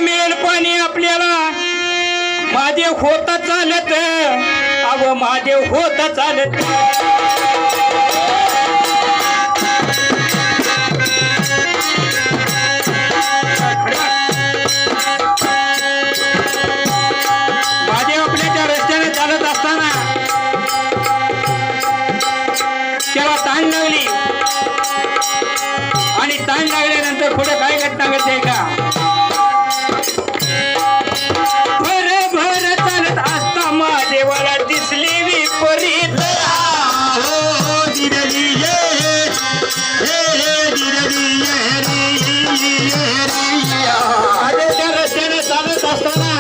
मिळेल पाणी आपल्याला. महादेव होत चालत, अव महादेव होत चालत. महादेव आपल्या त्या रस्त्याने चालत असताना त्याला ताण लागली आणि ताण लागल्यानंतर पुढे काय घटना घडते का? भर चालत असता महादेवाला दिसली विपरीत. त्या रस्त्याने चालत असताना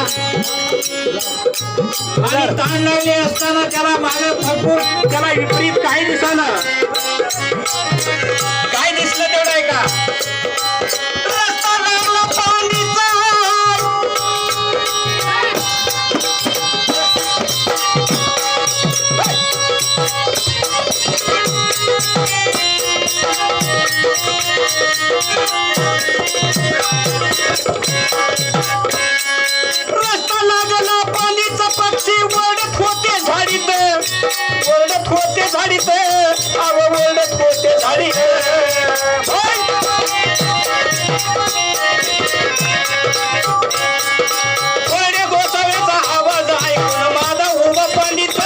आणि ताण लागले असताना त्याला मागे भरपूर त्याला विपरीत काय दिसलं. काय दिसलं तेवढं आहे का? रस्ता लागला पाणीचा. रस्ता लागला पाणीचा. पक्षी ओरडत होते झाडीत, ओरडत होते झाडीत, अव ओरडत होते झाडीत. ओरडे गोसाव्याचा आवाज ऐकून माझा उभा पंडित.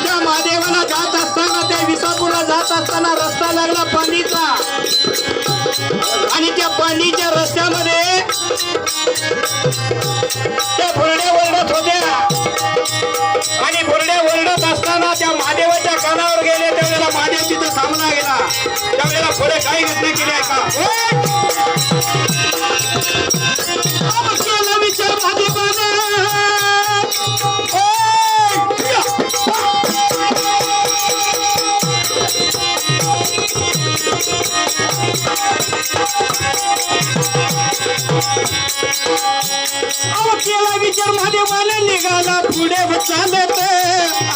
त्या महादेवाला जात असताना, त्या विसापूरला जात असताना रस्ता लागला पाणीचा. आणि त्या पाणीच्या रस्त्यामध्ये त्या भुरड्या ओरडत होत्या. आणि भुरड्या ओरडत असताना त्या महादेवाच्या कानावर गेले. त्यावेळेला महादेव तिथं सामना गेला. त्यावेळेला पुढे काही घटना केली आहे का? केला विचार महादेवाने. केला विचार महादेवाने. निघाला पुढे व चालत,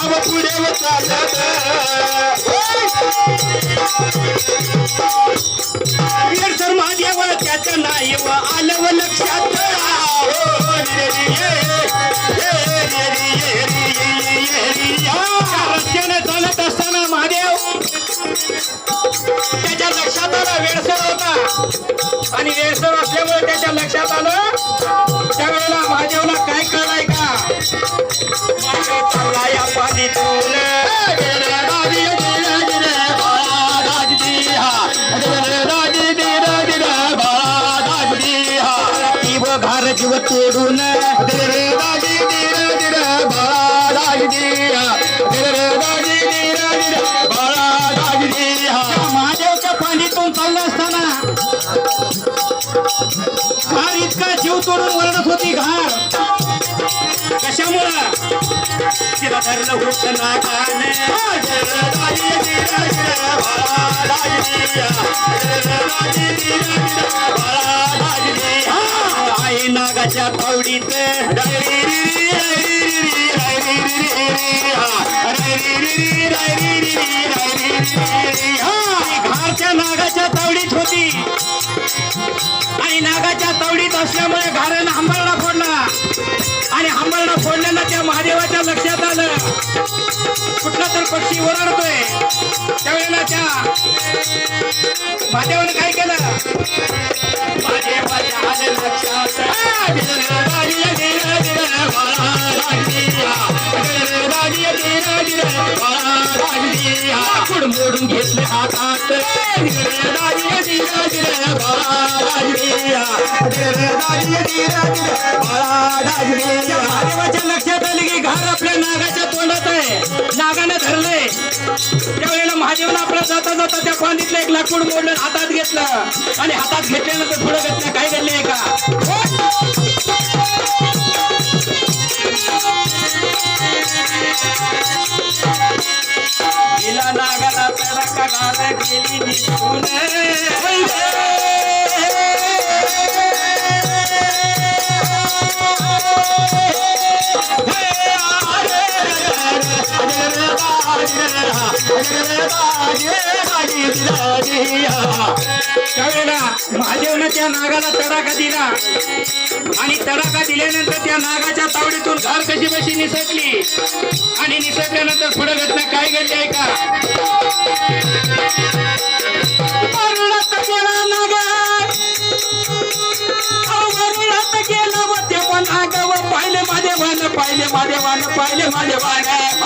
अव पुढे व चालत. सर महादेव त्याचं नाही व आलं व लक्षात. रस्त्याने चालत असताना महादेव त्याच्या लक्षात आलं वेळसर होता. आणि वेळसर असल्यामुळे त्याच्या लक्षात आलं. त्यावेळेला महादेवला काय कळलंय का? महादेव चालला या पाणीतून. घार जीव तोडून महादेवच्या पाणीतून चाललं असताना घार इतका जीव तोडून ओरडत होती. घार कशामुळं? तिला धरलं होतं नागाने. आई नागाच्या तावडीत घारच्या नागाच्या तावडीत होती. आणि नागाच्या तावडीत असल्यामुळे घारानं हंबरडा फोडला. आणि हंबरडा फोडल्यानं त्या महादेवाच्या लक्षात आलं कुठला तर पक्षी ओरडतोय. त्यावेळेला त्या महादेवानं काय केलं? महादेवाच्या आलं लक्षात. लाकूड मोडून घेतले हातात. महादेवाच्या लक्षात आले की घार आपल्या नागाच्या तोंडात आहे. नागाने धरले. त्यावेळेला महादेवानं आपल्या जाता जाता त्या पाणीतलं एक लाकूड मोडलं, हातात घेतलं. आणि हातात घेतल्यानंतर पुढे घेतलं. काय घडले आहे का? तिला नागाला तडका घाल गेली दिसून. त्यावेळेला महादेवनं त्या नागाला तडाखा दिला आणि तडाखा दिल्यानंतर त्या नागाच्या तावडीतून घर कशी बशी निसटली आणि निसटल्यानंतर पुढे घटना काय घडली आहे का वरुडात गेला नागा वरुडात गेला व ते पण नागा व पाहिले महादेवानं पाहिले महादेवानं पाहिले महादेवानं